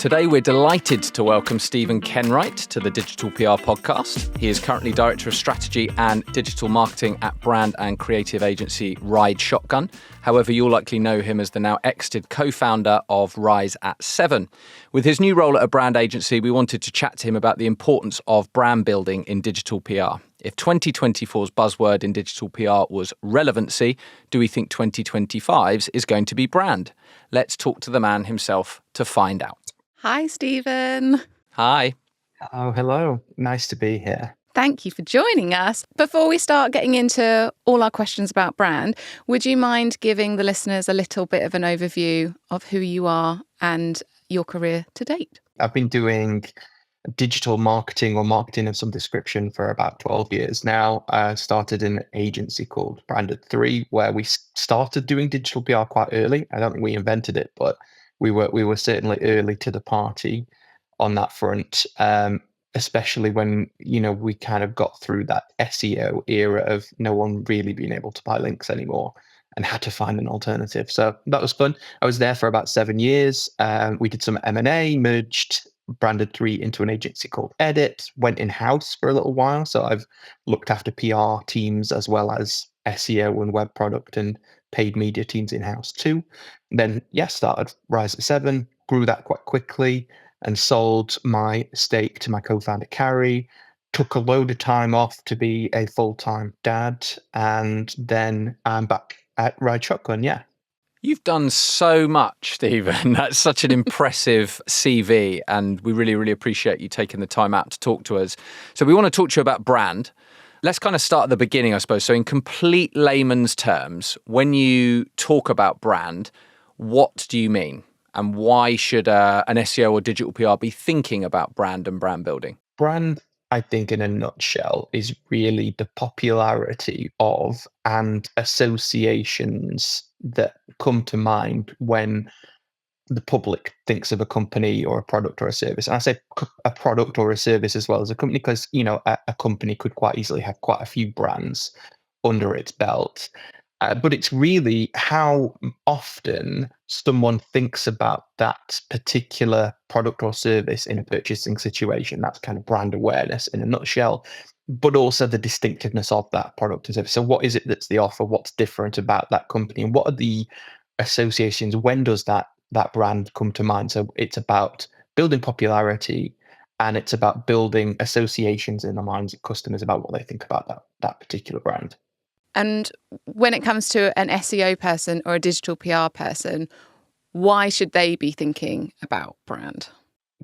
Today, we're delighted to welcome Stephen Kenwright to the Digital PR podcast. He is currently Director of Strategy and Digital Marketing at brand and creative agency Ride Shotgun. However, you'll likely know him as the now exited co-founder of Rise at 7. With his new role at a brand agency, we wanted to chat to him about the importance of brand building in digital PR. If 2024's buzzword in digital PR was relevancy, do we think 2025's is going to be brand? Let's talk to the man himself to find out. Hi, Stephen. Hi. Oh, hello. Nice to be here. Thank you for joining us. Before we start getting into all our questions about brand, would you mind giving the listeners a little bit of an overview of who you are and your career to date? I've been doing digital marketing or marketing of some description for about 12 years now. I started an agency called Branded 3, where we started doing digital PR quite early. I don't think we invented it, but we were certainly early to the party on that front, especially when, we kind of got through that SEO era of no one really being able to buy links anymore and had to find an alternative. So that was fun. I was there for about 7 years. We did some M&A, merged Branded 3 into an agency called Edit, went in-house for a little while. So I've looked after PR teams as well as SEO and web product and paid media teams in-house too. Then, started Rise at 7, grew that quite quickly and sold my stake to my co-founder, Carrie, took a load of time off to be a full-time dad, and then I'm back at Ride Shotgun, You've done so much, Stephen. That's such an impressive CV, and we really, really appreciate you taking the time out to talk to us. So we want to talk to you about brand. Let's kind of start at the beginning, I suppose. So in complete layman's terms, when you talk about brand, what do you mean? And why should an SEO or digital PR be thinking about brand and brand building? Brand, I think, in a nutshell, is really the popularity of and associations that come to mind when the public thinks of a company or a product or a service. And I say a product or a service as well as a company because, a company could quite easily have quite a few brands under its belt. But it's really how often someone thinks about that particular product or service in a purchasing situation. That's kind of brand awareness in a nutshell, but also the distinctiveness of that product or service. So what is it that's the offer? What's different about that company? And what are the associations? When does that brand come to mind? So it's about building popularity, and it's about building associations in the minds of customers about what they think about that particular brand. And when it comes to an SEO person or a digital PR person, why should they be thinking about brand?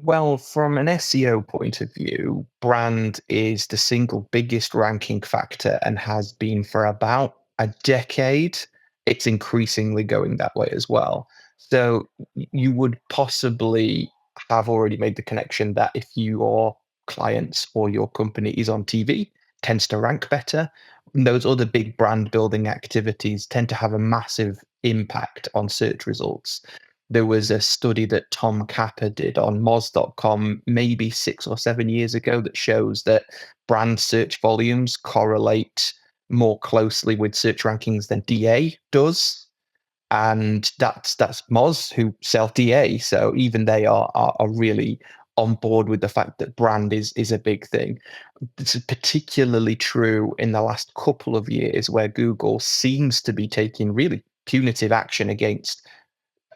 Well, from an SEO point of view, brand is the single biggest ranking factor and has been for about a decade. It's increasingly going that way as well. So you would possibly have already made the connection that if your clients or your company is on TV, tends to rank better. Those other big brand building activities tend to have a massive impact on search results. There was a study that Tom Capper did on Moz.com maybe 6 or 7 years ago that shows that brand search volumes correlate more closely with search rankings than DA does. And that's Moz who sell DA. So even they are really on board with the fact that brand is a big thing. This is particularly true in the last couple of years where Google seems to be taking really punitive action against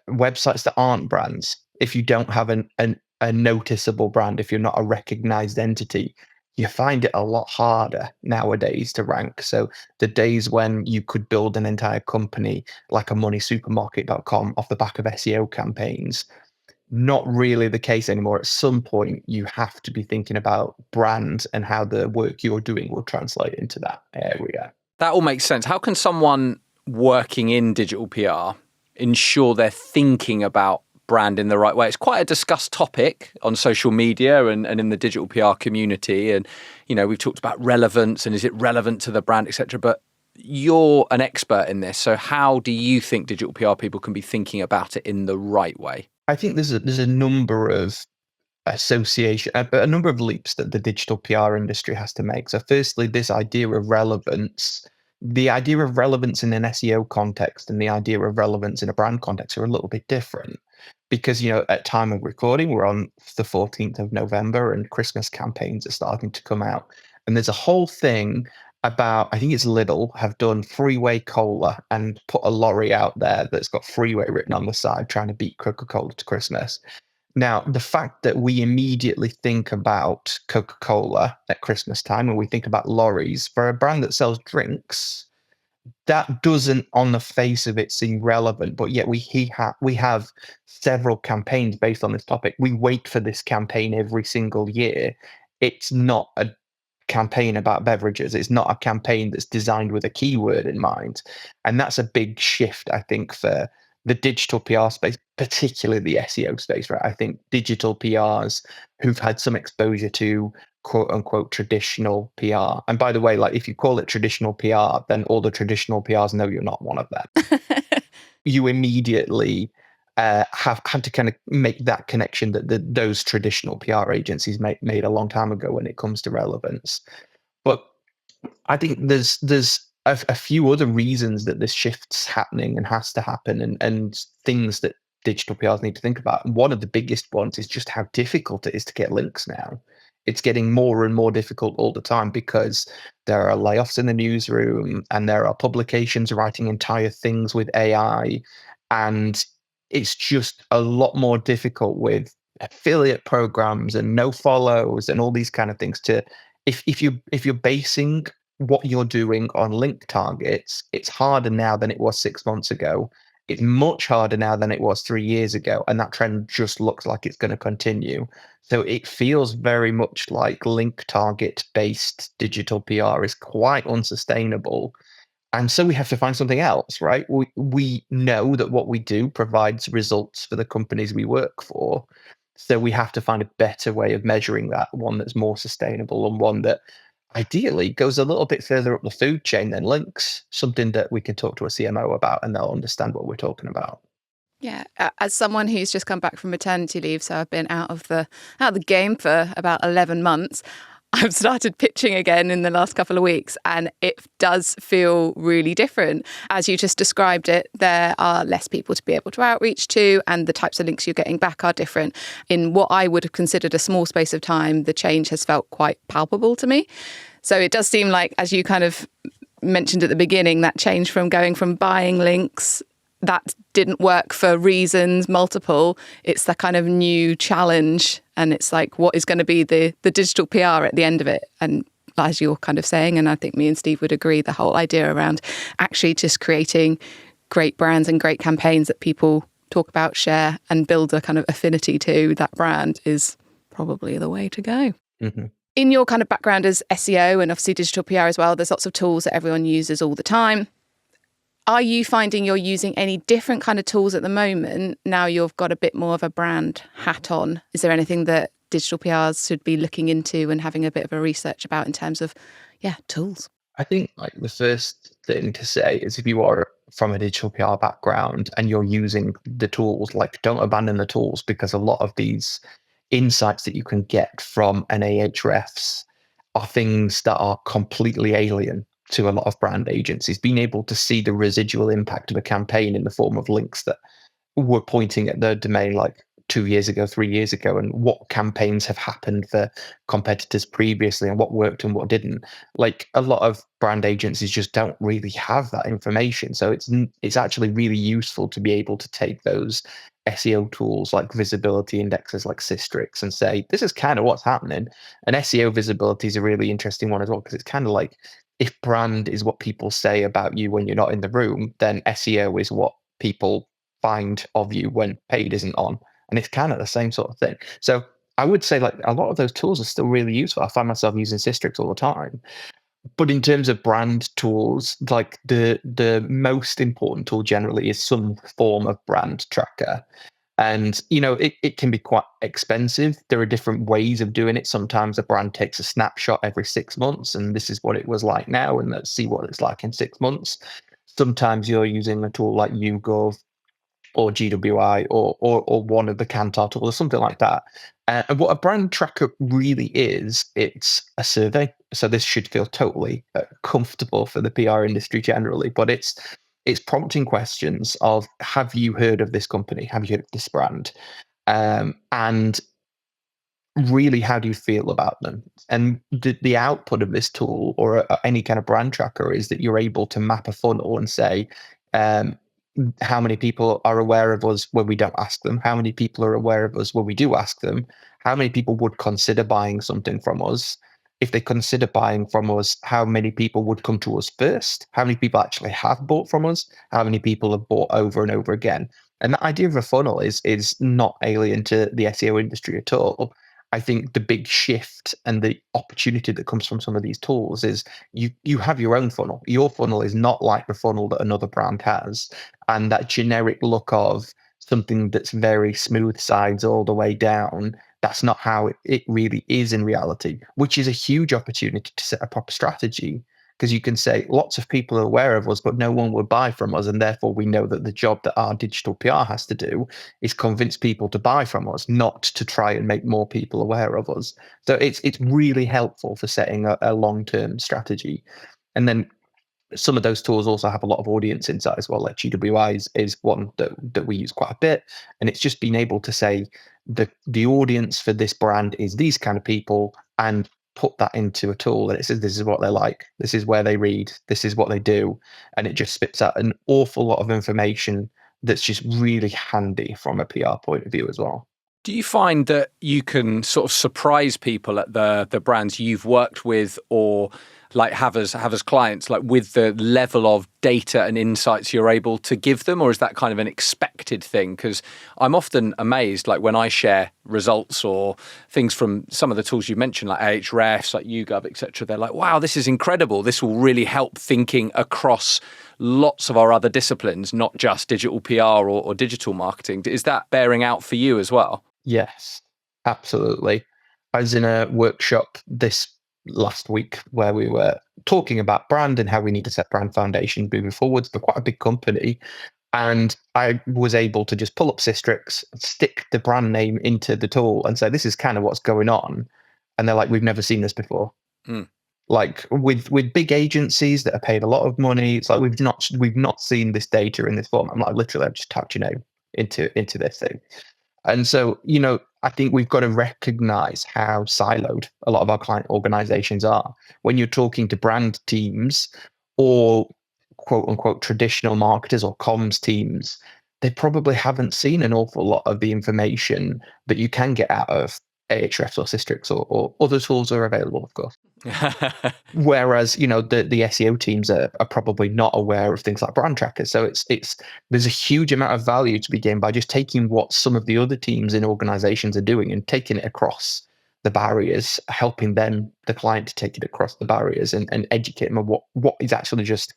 websites that aren't brands. If you don't have a noticeable brand, if you're not a recognized entity, you find it a lot harder nowadays to rank. So the days when you could build an entire company like a moneysupermarket.com off the back of SEO campaigns, not really the case anymore. At some point, you have to be thinking about brand and how the work you're doing will translate into that area. That all makes sense. How can someone working in digital PR ensure they're thinking about brand in the right way? It's quite a discussed topic on social media and in the digital PR community. And, we've talked about relevance and is it relevant to the brand, etc. But you're an expert in this. So how do you think digital PR people can be thinking about it in the right way? I think there's a number of a number of leaps that the digital PR industry has to make. So firstly, this idea of relevance, the idea of relevance in an SEO context and the idea of relevance in a brand context are a little bit different. because, at time of recording, we're on the 14th of November and Christmas campaigns are starting to come out. And there's a whole thing about, I think it's Lidl, have done Freeway Cola and put a lorry out there that's got Freeway written on the side, trying to beat Coca-Cola to Christmas. Now, the fact that we immediately think about Coca-Cola at Christmas time and we think about lorries for a brand that sells drinks, that doesn't on the face of it seem relevant, but yet we have several campaigns based on this topic. We wait for this campaign every single year. It's not a campaign about beverages. It's not a campaign that's designed with a keyword in mind. And that's a big shift, I think, for the digital PR space, particularly the SEO space, right? I think digital PRs who've had some exposure to quote unquote traditional PR. And by the way, like if you call it traditional PR, then all the traditional PRs know you're not one of them. You immediately have had to kind of make that connection that those traditional PR agencies made a long time ago when it comes to relevance. But I think there's a few other reasons that this shift's happening and has to happen, and things that digital PRs need to think about. And one of the biggest ones is just how difficult it is to get links now. It's getting more and more difficult all the time because there are layoffs in the newsroom and there are publications writing entire things with AI. And it's just a lot more difficult with affiliate programs and no follows and all these kind of things to if you're basing what you're doing on link targets, it's harder now than it was 6 months ago. It's much harder now than it was 3 years ago, and that trend just looks like it's going to continue. So it feels very much like link target based digital PR is quite unsustainable. And so we have to find something else, right? We know that what we do provides results for the companies we work for. So we have to find a better way of measuring that, one that's more sustainable and one that ideally goes a little bit further up the food chain than links, something that we can talk to a CMO about and they'll understand what we're talking about. Yeah, as someone who's just come back from maternity leave, so I've been out of the game for about 11 months. I've started pitching again in the last couple of weeks, and it does feel really different. As you just described it, there are less people to be able to outreach to, and the types of links you're getting back are different. In what I would have considered a small space of time, the change has felt quite palpable to me. So it does seem like, as you kind of mentioned at the beginning, that change from going from buying links that didn't work for reasons multiple. It's the kind of new challenge, and it's like, what is going to be the digital PR at the end of it? And as you're kind of saying, and I think me and Steve would agree, the whole idea around actually just creating great brands and great campaigns that people talk about, share, and build a kind of affinity to that brand is probably the way to go. Mm-hmm. In your kind of background as SEO and obviously digital PR as well, there's lots of tools that everyone uses all the time. Are you finding you're using any different kind of tools at the moment now you've got a bit more of a brand hat on? Is there anything that digital PRs should be looking into and having a bit of a research about in terms of, tools? I think like the first thing to say is if you are from a digital PR background and you're using the tools, like don't abandon the tools, because a lot of these insights that you can get from an Ahrefs are things that are completely alien to a lot of brand agencies. Being able to see the residual impact of a campaign in the form of links that were pointing at the domain like 2 years ago, 3 years ago, and what campaigns have happened for competitors previously and what worked and what didn't. Like a lot of brand agencies just don't really have that information. So it's actually really useful to be able to take those SEO tools like visibility indexes like Systrix and say, this is kind of what's happening. And SEO visibility is a really interesting one as well, because it's kind of like, if brand is what people say about you when you're not in the room, then SEO is what people find of you when paid isn't on. And it's kind of the same sort of thing. So I would say like a lot of those tools are still really useful. I find myself using Systrix all the time. But in terms of brand tools, like the most important tool generally is some form of brand tracker. And, it can be quite expensive. There are different ways of doing it. Sometimes a brand takes a snapshot every 6 months, and this is what it was like now, and let's see what it's like in 6 months. Sometimes you're using a tool like YouGov or GWI or one of the Kantar tools or something like that. And what a brand tracker really is, it's a survey. So this should feel totally comfortable for the PR industry generally, but it's it's prompting questions of, have you heard of this company? Have you heard of this brand? And really, how do you feel about them? And the output of this tool or any kind of brand tracker is that you're able to map a funnel and say, um, how many people are aware of us when we don't ask them? How many people are aware of us when we do ask them? How many people would consider buying something from us? If they consider buying from us, how many people would come to us first? How many people actually have bought from us? How many people have bought over and over again? And the idea of a funnel is not alien to the SEO industry at all. I think the big shift and the opportunity that comes from some of these tools is you have your own funnel. Your funnel is not like the funnel that another brand has. And that generic look of something that's very smooth sides all the way down, that's not how it really is in reality, which is a huge opportunity to set a proper strategy. Because you can say lots of people are aware of us, but no one would buy from us. And therefore, we know that the job that our digital PR has to do is convince people to buy from us, not to try and make more people aware of us. So it's really helpful for setting a long-term strategy. And then some of those tools also have a lot of audience insight as well. Like GWI is one that we use quite a bit. And it's just being able to say the audience for this brand is these kind of people, and put that into a tool and it says this is what they're like, this is where they read, this is what they do, and it just spits out an awful lot of information that's just really handy from a PR point of view as well. Do you find that you can sort of surprise people at the brands you've worked with, or like have as clients, like with the level of data and insights you're able to give them, or is that kind of an expected thing? Because I'm often amazed, like when I share results or things from some of the tools you mentioned, like Ahrefs, like YouGov, etc. They're like, wow, this is incredible. This will really help thinking across lots of our other disciplines, not just digital PR or digital marketing. Is that bearing out for you as well? Yes, absolutely. I was in a workshop this last week where we were talking about brand and how we need to set brand foundation moving forwards for quite a big company. And I was able to just pull up Systrix, stick the brand name into the tool and say, this is kind of what's going on. And they're like, we've never seen this before. Mm. Like with big agencies that are paid a lot of money, it's like we've not seen this data in this form. I'm like, literally, I've just typed your name into this thing. And so, I think we've got to recognize how siloed a lot of our client organizations are. When you're talking to brand teams or quote unquote traditional marketers or comms teams, they probably haven't seen an awful lot of the information that you can get out of Ahrefs or Systrix or other tools are available, of course. Whereas, the SEO teams are probably not aware of things like brand trackers. So there's a huge amount of value to be gained by just taking what some of the other teams in organizations are doing and taking it across the barriers, helping them, the client, to take it across the barriers and educate them on what is actually just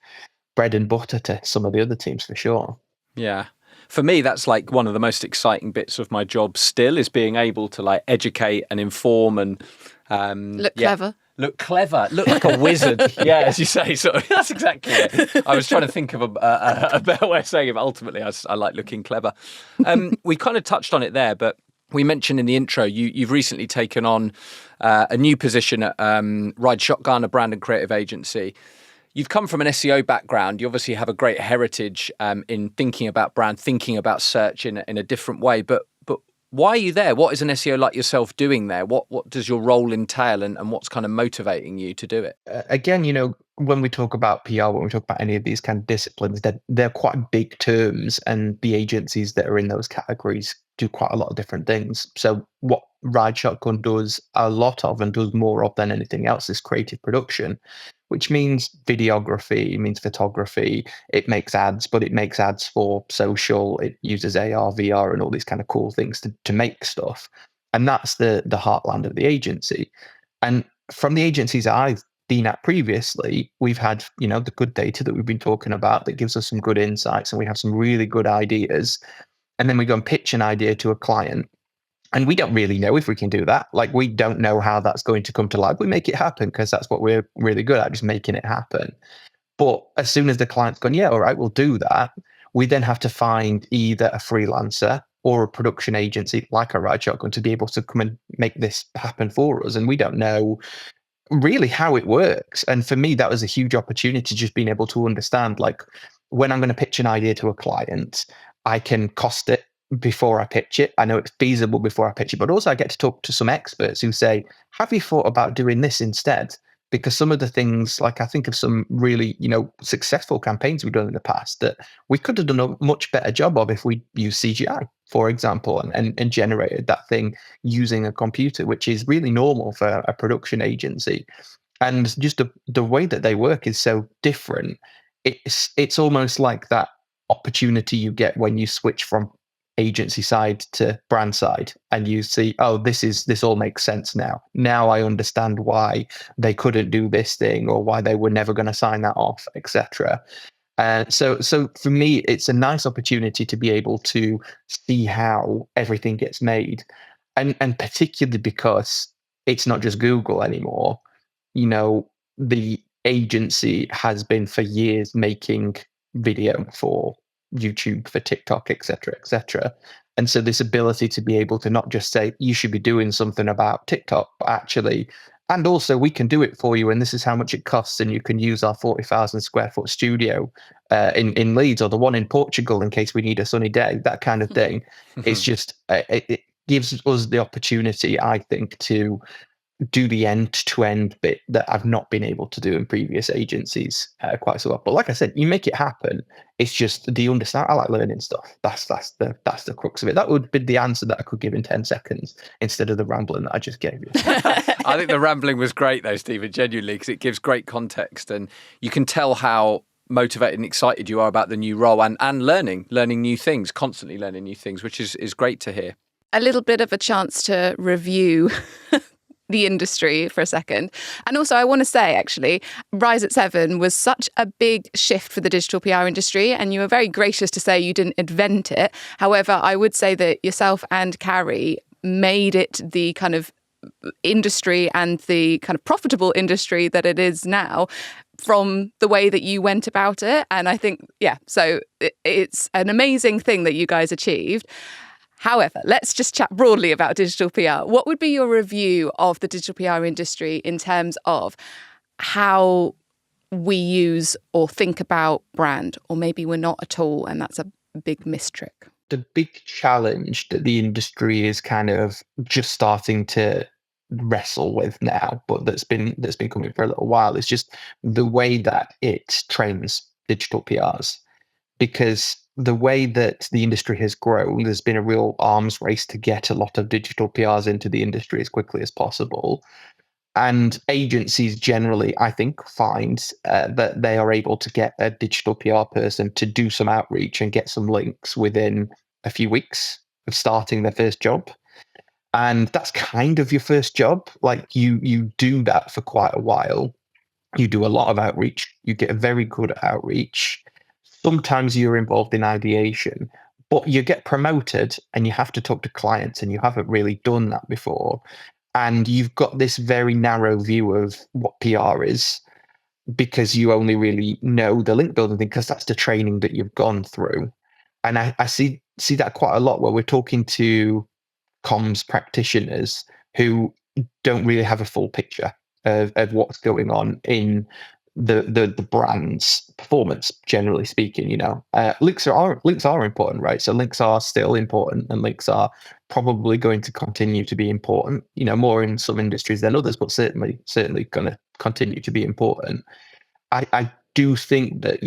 bread and butter to some of the other teams, for sure. Yeah. For me, that's like one of the most exciting bits of my job still, is being able to like educate and inform and look clever. Look clever, look like a wizard. Yeah, as you say. So that's exactly it. I was trying to think of a better way of saying it, but ultimately I like looking clever. We kind of touched on it there, but we mentioned in the intro, you've recently taken on a new position at Ride Shotgun, a brand and creative agency. You've come from an SEO background. You obviously have a great heritage in thinking about brand, thinking about search in a different way. But why are you there? What is an SEO like yourself doing there? What does your role entail, and what's kind of motivating you to do it? Again, when we talk about PR, when we talk about any of these kind of disciplines, they're quite big terms, and the agencies that are in those categories do quite a lot of different things. So what Ride Shotgun does a lot of and does more of than anything else is creative production, which means videography, it means photography, it makes ads, but it makes ads for social, it uses AR, VR and all these kind of cool things to make stuff. And that's the heartland of the agency. And from the agencies I've been at previously, we've had, the good data that we've been talking about that gives us some good insights, and we have some really good ideas. And then we go and pitch an idea to a client. And we don't really know if we can do that. Like, we don't know how that's going to come to life. We make it happen because that's what we're really good at, just making it happen. But as soon as the client's gone, yeah, all right, we'll do that, we then have to find either a freelancer or a production agency like a Ride Shotgun to be able to come and make this happen for us. And we don't know really how it works. And for me, that was a huge opportunity, just being able to understand, like, when I'm going to pitch an idea to a client, I can cost it before I pitch it. I know it's feasible before I pitch it, but also I get to talk to some experts who say, have you thought about doing this instead? Because some of the things, like I think of some really, successful campaigns we've done in the past that we could have done a much better job of if we used CGI, for example, and generated that thing using a computer, which is really normal for a production agency. And just the way that they work is so different. It's almost like that opportunity you get when you switch from agency side to brand side, and you see, oh, this all makes sense now. Now I understand why they couldn't do this thing, or why they were never going to sign that off, etc. So for me, it's a nice opportunity to be able to see how everything gets made, and particularly because it's not just Google anymore. The agency has been for years making video for YouTube, for TikTok, etc., etc. And so this ability to be able to not just say you should be doing something about TikTok, but actually, and also we can do it for you, and this is how much it costs, and you can use our 40,000 square foot studio in Leeds, or the one in Portugal in case we need a sunny day, that kind of thing. It's just it gives us the opportunity, I think, to do the end-to-end bit that I've not been able to do in previous agencies quite so well. But like I said, you make it happen. It's just, do you understand? I like learning stuff. That's the crux of it. That would be the answer that I could give in 10 seconds instead of the rambling that I just gave you. I think the rambling was great though, Stephen, genuinely, because it gives great context, and you can tell how motivated and excited you are about the new role, and learning new things, constantly learning new things, which is great to hear. A little bit of a chance to review the industry for a second. And also, I want to say, actually, Rise at 7 was such a big shift for the digital PR industry, and you were very gracious to say you didn't invent it. However, I would say that yourself and Carrie made it the kind of industry and the kind of profitable industry that it is now from the way that you went about it. And I think, so it's an amazing thing that you guys achieved. However, let's just chat broadly about digital PR. What would be your review of the digital PR industry in terms of how we use or think about brand, or maybe we're not at all, and that's a big mistrick? The big challenge that the industry is kind of just starting to wrestle with now, but that's been coming for a little while, is just the way that it trains digital PRs. Because the way that the industry has grown, there's been a real arms race to get a lot of digital PRs into the industry as quickly as possible. And agencies generally, I think, find that they are able to get a digital PR person to do some outreach and get some links within a few weeks of starting their first job. And that's kind of your first job. Like you do that for quite a while. You do a lot of outreach. You get very good at outreach. Sometimes you're involved in ideation, but you get promoted and you have to talk to clients, and you haven't really done that before. And you've got this very narrow view of what PR is, because you only really know the link building thing because that's the training that you've gone through. And I see that quite a lot where we're talking to comms practitioners who don't really have a full picture of what's going on in the brand's performance, generally speaking. Links are important, right? So links are still important, and links are probably going to continue to be important, more in some industries than others, but certainly going to continue to be important. I do think that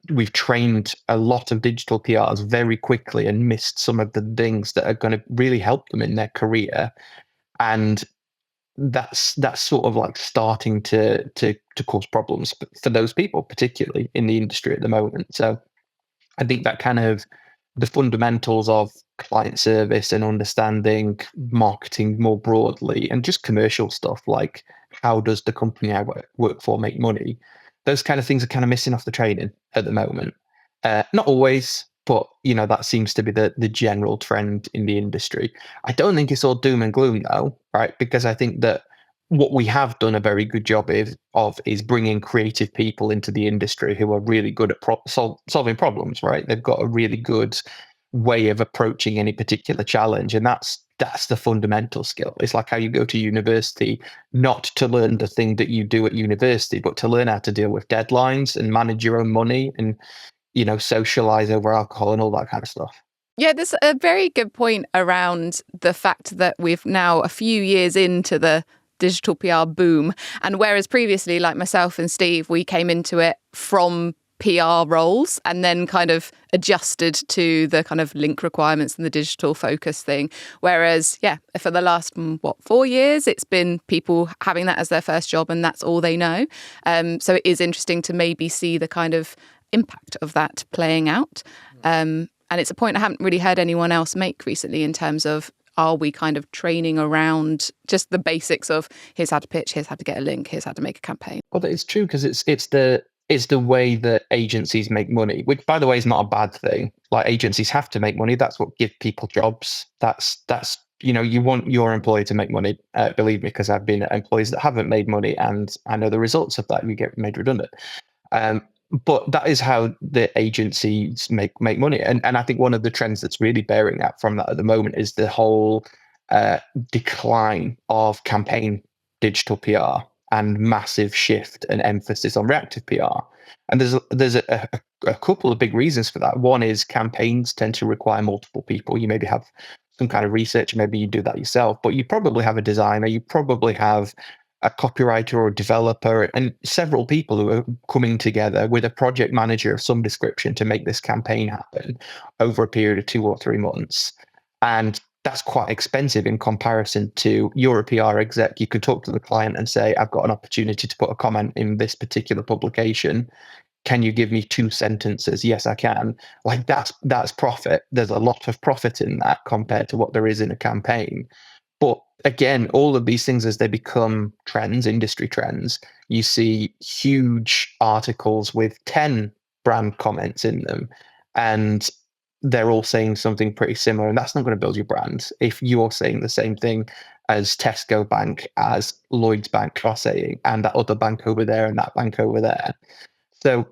we've trained a lot of digital PRs very quickly and missed some of the things that are going to really help them in their career. And that's sort of like starting to cause problems for those people, particularly in the industry at the moment. So I think that kind of the fundamentals of client service and understanding marketing more broadly, and just commercial stuff like how does the company I work for make money, those kind of things are kind of missing off the training at the moment. Not always, but that seems to be the general trend in the industry. I don't think it's all doom and gloom though, right? Because I think that what we have done a very good job of is bringing creative people into the industry who are really good at solving problems, right? They've got a really good way of approaching any particular challenge. And that's the fundamental skill. It's like how you go to university, not to learn the thing that you do at university, but to learn how to deal with deadlines and manage your own money and, socialize over alcohol and all that kind of stuff. Yeah, there's a very good point around the fact that we've now a few years into the digital PR boom. And whereas previously, like myself and Steve, we came into it from PR roles and then kind of adjusted to the kind of link requirements and the digital focus thing. Whereas, for the last, 4 years, it's been people having that as their first job and that's all they know. So it is interesting to maybe see the kind of impact of that playing out. And it's a point I haven't really heard anyone else make recently in terms of, are we kind of training around just the basics of here's how to pitch, here's how to get a link, here's how to make a campaign? Well, it's true because it's the way that agencies make money, which, by the way, is not a bad thing. Like, agencies have to make money. That's what gives people jobs. That's you want your employee to make money. Believe me, because I've been at employees that haven't made money, and I know the results of that. You get made redundant. But that is how the agencies make money. And I think one of the trends that's really bearing out from that at the moment is the whole decline of campaign digital PR and massive shift and emphasis on reactive PR. And there's a couple of big reasons for that. One is campaigns tend to require multiple people. You maybe have some kind of research, maybe you do that yourself, but you probably have a designer, you probably have a copywriter or developer, and several people who are coming together with a project manager of some description to make this campaign happen over a period of 2 or 3 months. And that's quite expensive in comparison to you're a PR exec. You could talk to the client and say, I've got an opportunity to put a comment in this particular publication. Can you give me 2 sentences? Yes, I can. Like, that's profit. There's a lot of profit in that compared to what there is in a campaign. But again, all of these things, as they become trends, industry trends, you see huge articles with 10 brand comments in them, and they're all saying something pretty similar. And that's not going to build your brand if you're saying the same thing as Tesco Bank, as Lloyds Bank are saying, and that other bank over there and that bank over there. So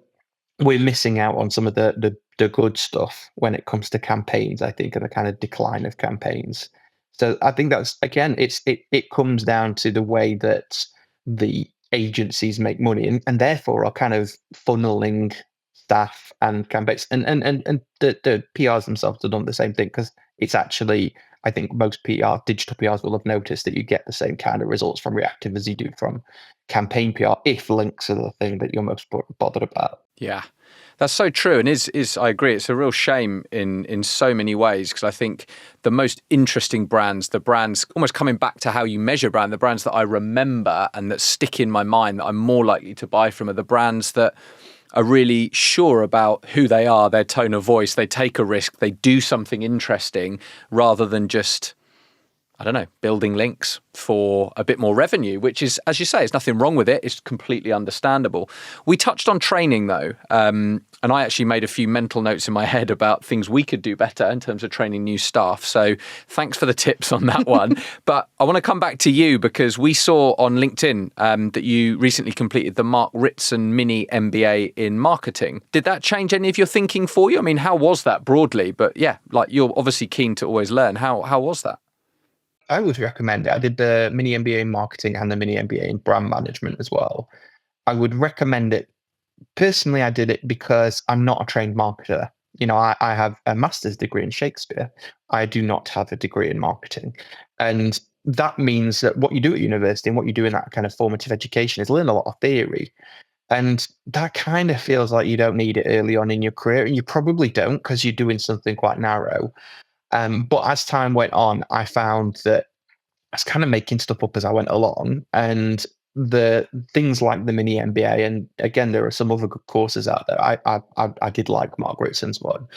we're missing out on some of the good stuff when it comes to campaigns, I think, and the kind of decline of campaigns. So I think that's, again, it comes down to the way that the agencies make money and therefore are kind of funneling staff and campaigns. And the PRs themselves have done the same thing, because it's actually, I think most digital PRs will have noticed that you get the same kind of results from reactive as you do from campaign PR, if links are the thing that you're most bothered about. Yeah, that's so true. And I agree, it's a real shame in so many ways, because I think the most interesting brands, the brands almost coming back to how you measure brand, the brands that I remember and that stick in my mind that I'm more likely to buy from are the brands that are really sure about who they are, their tone of voice, they take a risk, they do something interesting rather than just, I don't know, building links for a bit more revenue, which is, as you say, there's nothing wrong with it. It's completely understandable. We touched on training though, and I actually made a few mental notes in my head about things we could do better in terms of training new staff. So thanks for the tips on that one. But I want to come back to you, because we saw on LinkedIn that you recently completed the Mark Ritson mini MBA in marketing. Did that change any of your thinking for you? I mean, how was that broadly? But yeah, like, you're obviously keen to always learn. How was that? I would recommend it. I did the mini MBA in marketing and the mini MBA in brand management as well. I would recommend it. Personally, I did it because I'm not a trained marketer. I have a master's degree in Shakespeare. I do not have a degree in marketing. And that means that what you do at university and what you do in that kind of formative education is learn a lot of theory. And that kind of feels like you don't need it early on in your career. And you probably don't, because you're doing something quite narrow. But as time went on, I found that I was kind of making stuff up as I went along, and the things like the mini MBA, and again, there are some other good courses out there. I did like Mark Ritson's one.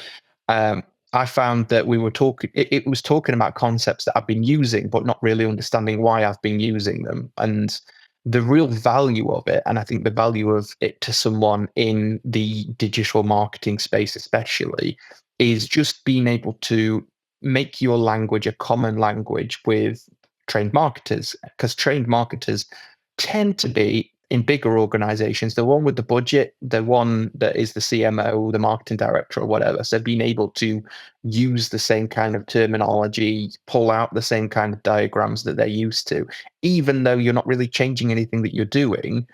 I found that we were talking. It was talking about concepts that I've been using, but not really understanding why I've been using them, and the real value of it. And I think the value of it to someone in the digital marketing space, especially, is just being able to make your language a common language with trained marketers, because trained marketers tend to be in bigger organizations, the one with the budget, the one that is the CMO, the marketing director, or whatever. So being able to use the same kind of terminology, pull out the same kind of diagrams that they're used to, even though you're not really changing anything that you're doing.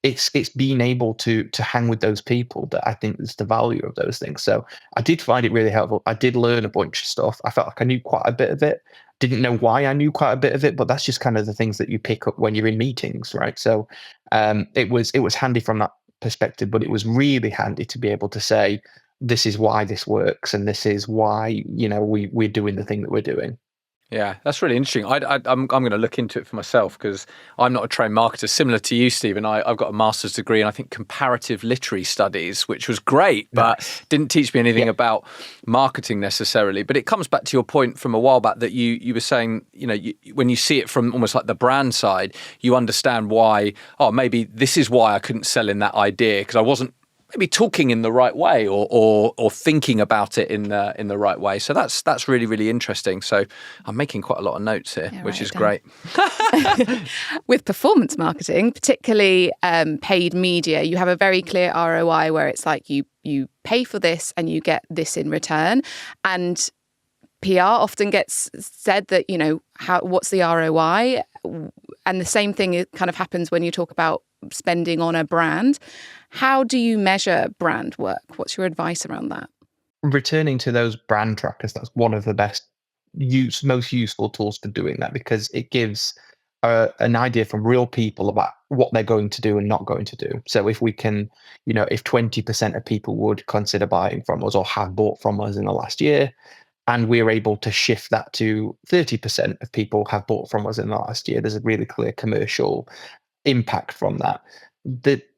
It's being able to hang with those people that I think is the value of those things. So I did find it really helpful. I did learn a bunch of stuff. I felt like I knew quite a bit of it. Didn't know why I knew quite a bit of it, but that's just kind of the things that you pick up when you're in meetings, right? So it was handy from that perspective, but it was really handy to be able to say, this is why this works, and this is why we're doing the thing that we're doing. Yeah, that's really interesting. I'm going to look into it for myself because I'm not a trained marketer. Similar to you, Stephen, I've got a master's degree in, I think, comparative literary studies, which was great, but didn't teach me anything about marketing necessarily. But it comes back to your point from a while back that you were saying, when you see it from almost like the brand side, you understand why, maybe this is why I couldn't sell in that idea because I wasn't maybe talking in the right way or thinking about it in the right way. So that's really, really interesting. So I'm making quite a lot of notes here, which is great. With performance marketing, particularly paid media, you have a very clear ROI where it's like you pay for this and you get this in return. And PR often gets said that, what's the ROI? And the same thing kind of happens when you talk about spending on a brand. How do you measure brand work? What's your advice around that? Returning to those brand trackers, that's one of the most useful tools for doing that, because it gives an idea from real people about what they're going to do and not going to do. So if we can, if 20% of people would consider buying from us or have bought from us in the last year, and we're able to shift that to 30% of people have bought from us in the last year, there's a really clear commercial impact from that.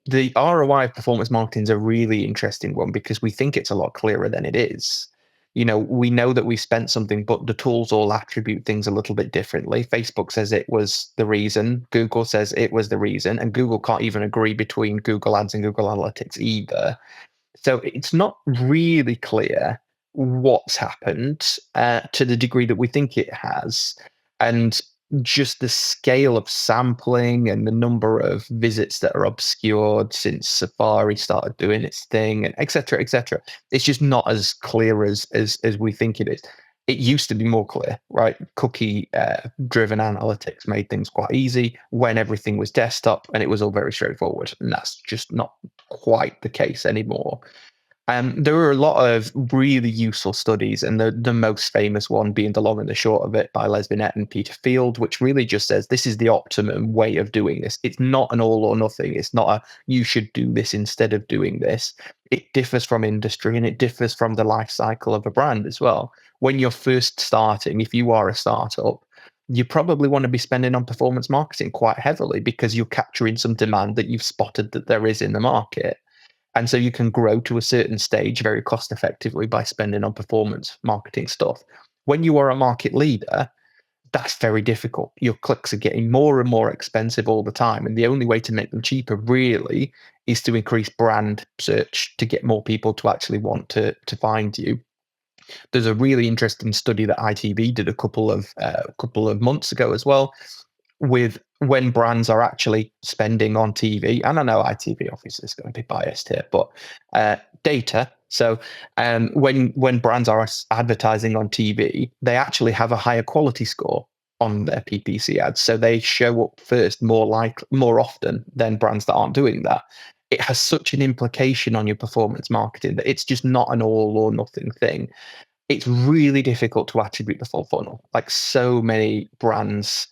The ROI of performance marketing is a really interesting one because we think it's a lot clearer than it is. We know that we spent something, but the tools all attribute things a little bit differently. Facebook says it was the reason, Google says it was the reason, and Google can't even agree between Google Ads and Google Analytics either. So it's not really clear what's happened to the degree that we think it has. And just the scale of sampling and the number of visits that are obscured since Safari started doing its thing, and et cetera, et cetera. It's just not as clear as we think it is. It used to be more clear, right? Cookie driven analytics made things quite easy when everything was desktop and it was all very straightforward. And that's just not quite the case anymore. There are a lot of really useful studies, and the most famous one being The Long and the Short of It by Les Binet and Peter Field, which really just says this is the optimum way of doing this. It's not an all or nothing. It's not a you should do this instead of doing this. It differs from industry and it differs from the life cycle of a brand as well. When you're first starting, if you are a startup, you probably want to be spending on performance marketing quite heavily because you're capturing some demand that you've spotted that there is in the market. And so you can grow to a certain stage very cost effectively by spending on performance marketing stuff. When you are a market leader, that's very difficult. Your clicks are getting more and more expensive all the time. And the only way to make them cheaper really is to increase brand search to get more people to actually want to find you. There's a really interesting study that ITV did a couple of months ago as well, with when brands are actually spending on TV. And I know ITV obviously is going to be biased here, but data. So when brands are advertising on TV, they actually have a higher quality score on their PPC ads. So they show up first more often than brands that aren't doing that. It has such an implication on your performance marketing that it's just not an all or nothing thing. It's really difficult to attribute the full funnel. Like so many brands,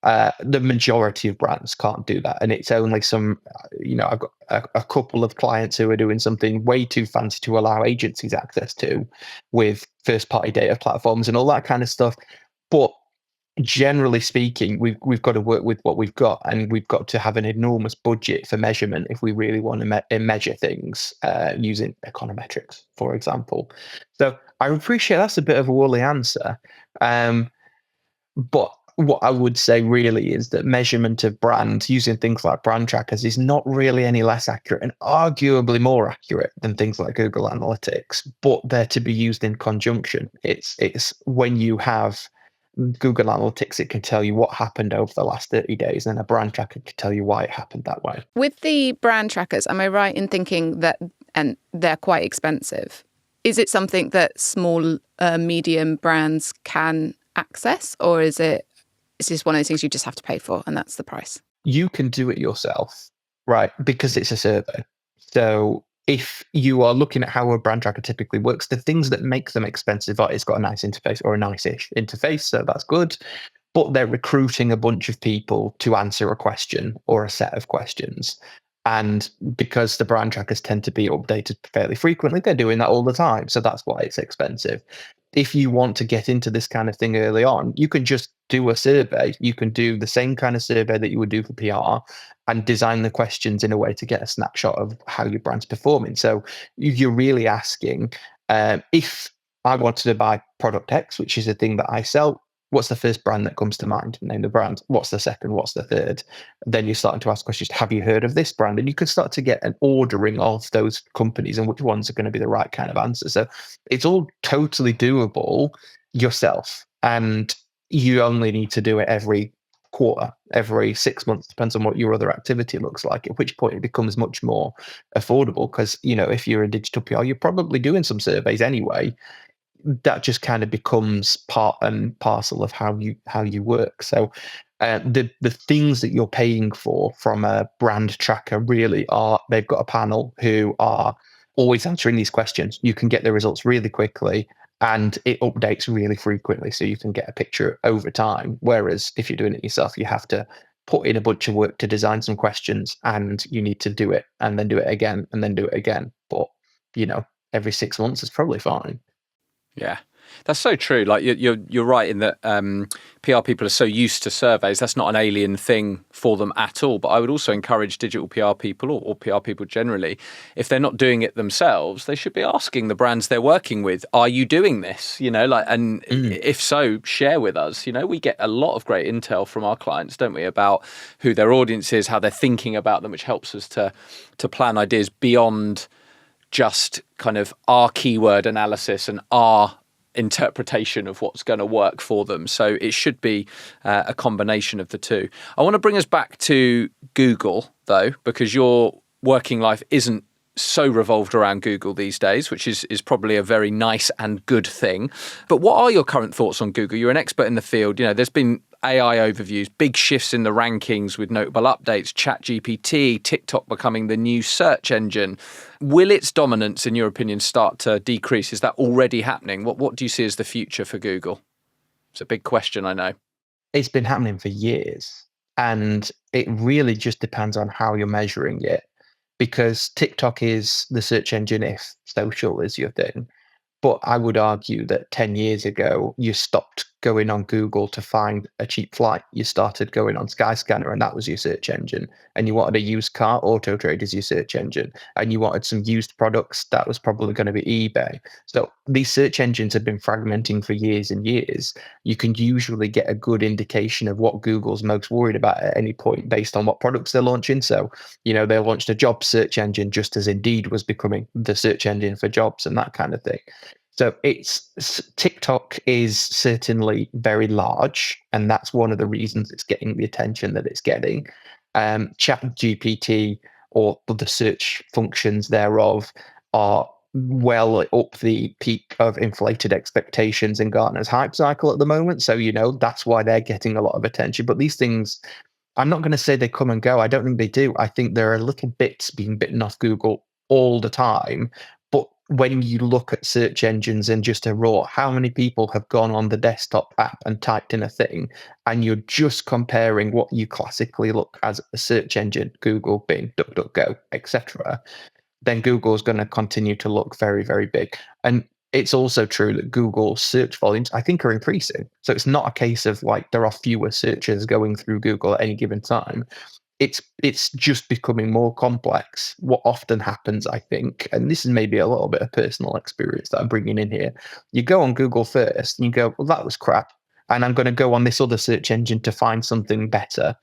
the majority of brands can't do that. And it's only some, I've got a couple of clients who are doing something way too fancy to allow agencies access to with first party data platforms and all that kind of stuff. But generally speaking, we've got to work with what we've got, and we've got to have an enormous budget for measurement if we really want to measure things using econometrics, for example. So I appreciate that's a bit of a woolly answer. But what I would say really is that measurement of brands using things like brand trackers is not really any less accurate, and arguably more accurate than things like Google Analytics, but they're to be used in conjunction. It's when you have Google Analytics, it can tell you what happened over the last 30 days, and a brand tracker can tell you why it happened that way. With the brand trackers, am I right in thinking that, and they're quite expensive, is it something that small, medium brands can access, or is it just one of those things you just have to pay for and that's the price? You can do it yourself, right? Because it's a survey. So if you are looking at how a brand tracker typically works, the things that make them expensive are it's got a nice interface or a nice-ish interface, so that's good. But they're recruiting a bunch of people to answer a question or a set of questions. And because the brand trackers tend to be updated fairly frequently, they're doing that all the time. So that's why it's expensive. If you want to get into this kind of thing early on, you can just do a survey. You can do the same kind of survey that you would do for PR and design the questions in a way to get a snapshot of how your brand's performing. So you're really asking, if I wanted to buy product X, which is a thing that I sell, what's the first brand that comes to mind? Name the brand. What's the second? What's the third? Then you're starting to ask questions. Have you heard of this brand? And you can start to get an ordering of those companies and which ones are going to be the right kind of answer. So it's all totally doable yourself. And you only need to do it every quarter, every 6 months, depends on what your other activity looks like, at which point it becomes much more affordable. Because, if you're a digital PR, you're probably doing some surveys anyway. That just kind of becomes part and parcel of how you work. So the things that you're paying for from a brand tracker really are, they've got a panel who are always answering these questions. You can get the results really quickly, and it updates really frequently, so you can get a picture over time. Whereas if you're doing it yourself, you have to put in a bunch of work to design some questions, and you need to do it and then do it again and then do it again. But every 6 months is probably fine. Yeah, that's so true. Like you're right in that PR people are so used to surveys. That's not an alien thing for them at all. But I would also encourage digital PR people or PR people generally, if they're not doing it themselves, they should be asking the brands they're working with, "Are you doing this?" If so, share with us. We get a lot of great intel from our clients, don't we, about who their audience is, how they're thinking about them, which helps us to plan ideas beyond just kind of our keyword analysis and our interpretation of what's going to work for them. So it should be a combination of the two. I want to bring us back to Google, though, because your working life isn't so revolved around Google these days, which is probably a very nice and good thing. But what are your current thoughts on Google? You're an expert in the field. There's been AI overviews, big shifts in the rankings with notable updates, ChatGPT, TikTok becoming the new search engine. Will its dominance, in your opinion, start to decrease? Is that already happening? What do you see as the future for Google? It's a big question, I know. It's been happening for years, and it really just depends on how you're measuring it, because TikTok is the search engine if social is your thing. But I would argue that 10 years ago, you stopped going on Google to find a cheap flight. You started going on Skyscanner, and that was your search engine. And you wanted a used car, Auto Trade is your search engine. And you wanted some used products, that was probably going to be eBay. So these search engines have been fragmenting for years and years. You can usually get a good indication of what Google's most worried about at any point based on what products they're launching. So, they launched a job search engine just as Indeed was becoming the search engine for jobs and that kind of thing. So TikTok is certainly very large, and that's one of the reasons it's getting the attention that it's getting. ChatGPT, or the search functions thereof, are well up the peak of inflated expectations in Gartner's hype cycle at the moment. So, that's why they're getting a lot of attention. But these things, I'm not going to say they come and go. I don't think they do. I think there are little bits being bitten off Google all the time. But when you look at search engines and just a raw, how many people have gone on the desktop app and typed in a thing, and you're just comparing what you classically look as a search engine, Google, Bing, DuckDuckGo, etc., then Google's going to continue to look very, very big. And it's also true that Google search volumes, I think, are increasing. So it's not a case of like there are fewer searches going through Google at any given time. It's just becoming more complex. What often happens, I think, and this is maybe a little bit of personal experience that I'm bringing in here, you go on Google first and you go, well, that was crap, and I'm going to go on this other search engine to find something better.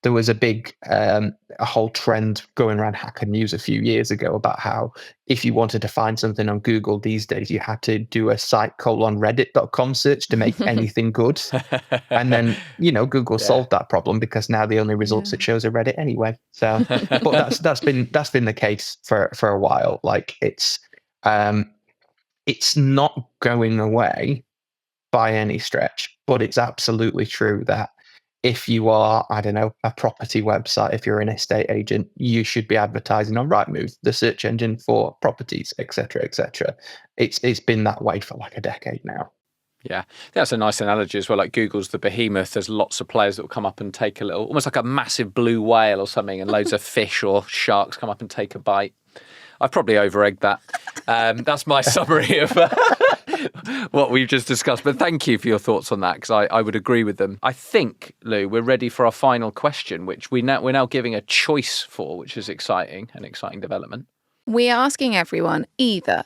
there was a whole trend going around Hacker News a few years ago about how if you wanted to find something on Google these days, you had to do a site:/reddit.com search to make anything good. And then, Google solved that problem because now the only results it shows are Reddit anyway. So, but that's been the case for a while. Like it's not going away by any stretch, but it's absolutely true that if you are, I don't know, a property website, if you're an estate agent, you should be advertising on Rightmove, the search engine for properties, etc., etc. It's been that way for like a decade now. Yeah, that's a nice analogy as well. Like Google's the behemoth. There's lots of players that will come up and take a little, almost like a massive blue whale or something, and loads of fish or sharks come up and take a bite. I've probably over-egged that. That's my summary of what we've just discussed. But thank you for your thoughts on that, because I would agree with them. I think, Lou, we're ready for our final question, which we're now giving a choice for, which is exciting, an exciting development. We're asking everyone either,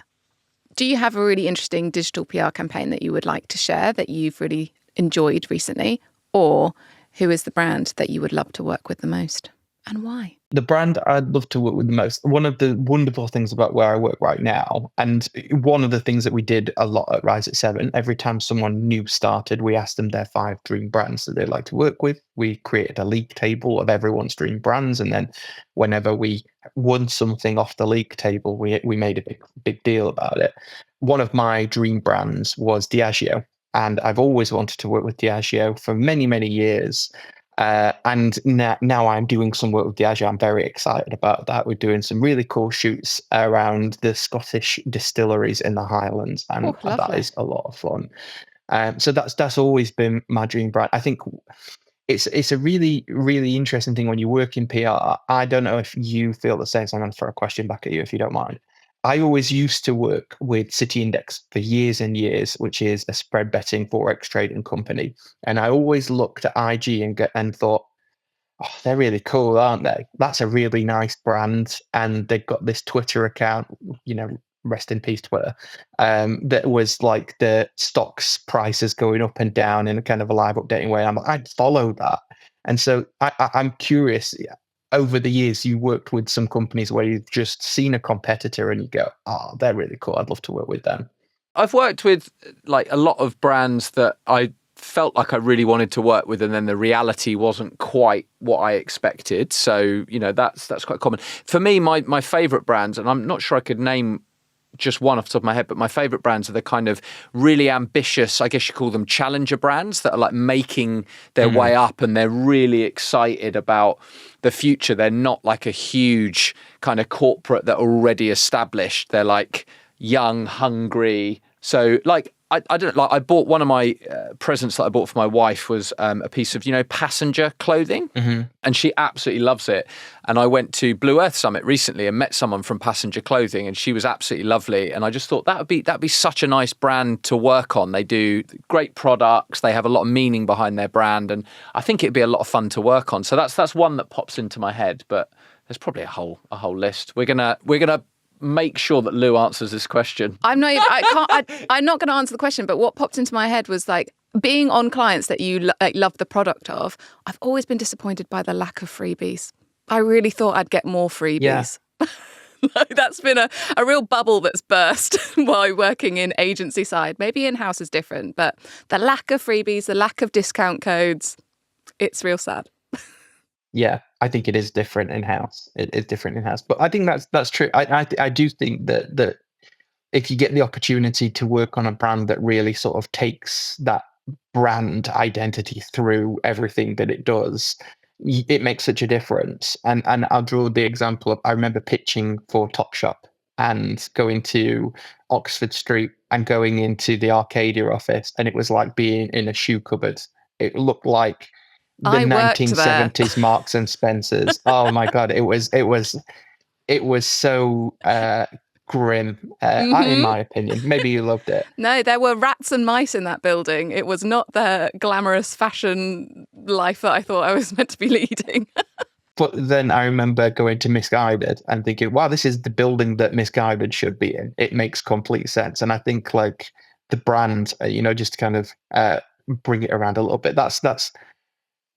do you have a really interesting digital PR campaign that you would like to share that you've really enjoyed recently? Or who is the brand that you would love to work with the most and why? The brand I'd love to work with the most, one of the wonderful things about where I work right now, and one of the things that we did a lot at Rise at 7, every time someone new started, we asked them their 5 dream brands that they'd like to work with. We created a league table of everyone's dream brands. And then whenever we won something off the league table, we made a big deal about it. One of my dream brands was Diageo. And I've always wanted to work with Diageo for many, many years. And now I'm doing some work with Diageo. I'm very excited about that. We're doing some really cool shoots around the Scottish distilleries in the Highlands, and that is a lot of fun. So that's always been my dream brand. I think it's a really, really interesting thing when you work in PR. I don't know if you feel the same, so I'm going to throw a question back at you if you don't mind. I always used to work with City Index for years and years, which is a spread betting forex trading company. And I always looked at IG and thought, oh, they're really cool, aren't they? That's a really nice brand. And they've got this Twitter account, rest in peace, Twitter, that was like the stocks prices going up and down in a kind of a live updating way. I'd follow that. And so I'm curious, over the years, you worked with some companies where you've just seen a competitor and you go, oh, they're really cool. I'd love to work with them. I've worked with like a lot of brands that I felt like I really wanted to work with, and then the reality wasn't quite what I expected. So, that's quite common. For me, my favourite brands, and I'm not sure I could name just one off the top of my head, but my favorite brands are the kind of really ambitious, I guess you call them challenger brands, that are like making their way up, and they're really excited about the future. They're not like a huge kind of corporate that are already established. They're like young, hungry. So like, I don't like. I bought one of my presents that I bought for my wife was a piece of Passenger clothing, and she absolutely loves it. And I went to Blue Earth Summit recently and met someone from Passenger Clothing, and she was absolutely lovely. And I just thought that'd be such a nice brand to work on. They do great products. They have a lot of meaning behind their brand, and I think it'd be a lot of fun to work on. So that's one that pops into my head. But there's probably a whole list. We're gonna make sure that Lou answers this question. I'm not going to answer the question, but what popped into my head was like being on clients that you love the product of. I've always been disappointed by the lack of freebies. I really thought I'd get more freebies. Yeah. That's been a real bubble that's burst while working in agency side. Maybe in-house is different, but the lack of freebies, the lack of discount codes, it's real sad. Yeah, I think it is different in-house. It is different in-house. But I think that's true. I do think that if you get the opportunity to work on a brand that really sort of takes that brand identity through everything that it does, it makes such a difference. And I'll draw the example of, I remember pitching for Topshop and going to Oxford Street and going into the Arcadia office, and it was like being in a shoe cupboard. It looked like the 1970s Marks and Spencers. Oh my God, it was so grim, in my opinion. Maybe you loved it. No, there were rats and mice in that building. It was not the glamorous fashion life that I thought I was meant to be leading. But then I remember going to Misguided and thinking, wow, this is the building that Misguided should be in. It makes complete sense. And I think like the brand, just to kind of bring it around a little bit, that's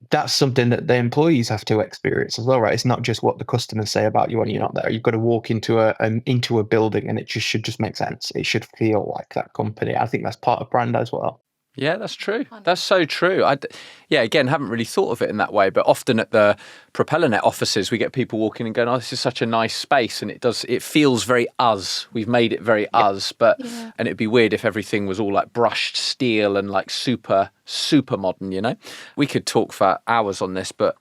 that's something that the employees have to experience as well, right? It's not just what the customers say about you when you're not there. You've got to walk into a building, and it should just make sense. It should feel like that company. I think that's part of brand as well. Yeah, that's true. That's so true. Again, haven't really thought of it in that way, but often at the PropellerNet offices, we get people walking and going, "Oh, this is such a nice space," and it feels very us. We've made it very us, and it'd be weird if everything was all like brushed steel and like super modern. We could talk for hours on this, but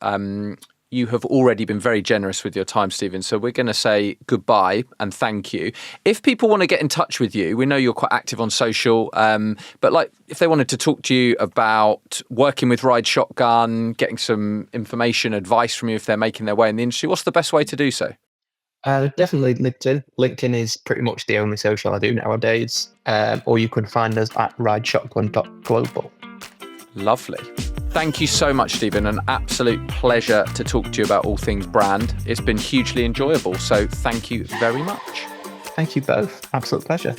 you have already been very generous with your time, Stephen. So we're going to say goodbye and thank you. If people want to get in touch with you, we know you're quite active on social, but like if they wanted to talk to you about working with Ride Shotgun, getting some information, advice from you if they're making their way in the industry, what's the best way to do so? Definitely LinkedIn. LinkedIn is pretty much the only social I do nowadays. Or you can find us at rideshotgun.global. Lovely. Thank you so much, Stephen. An absolute pleasure to talk to you about all things brand. It's been hugely enjoyable. So thank you very much. Thank you both. Absolute pleasure.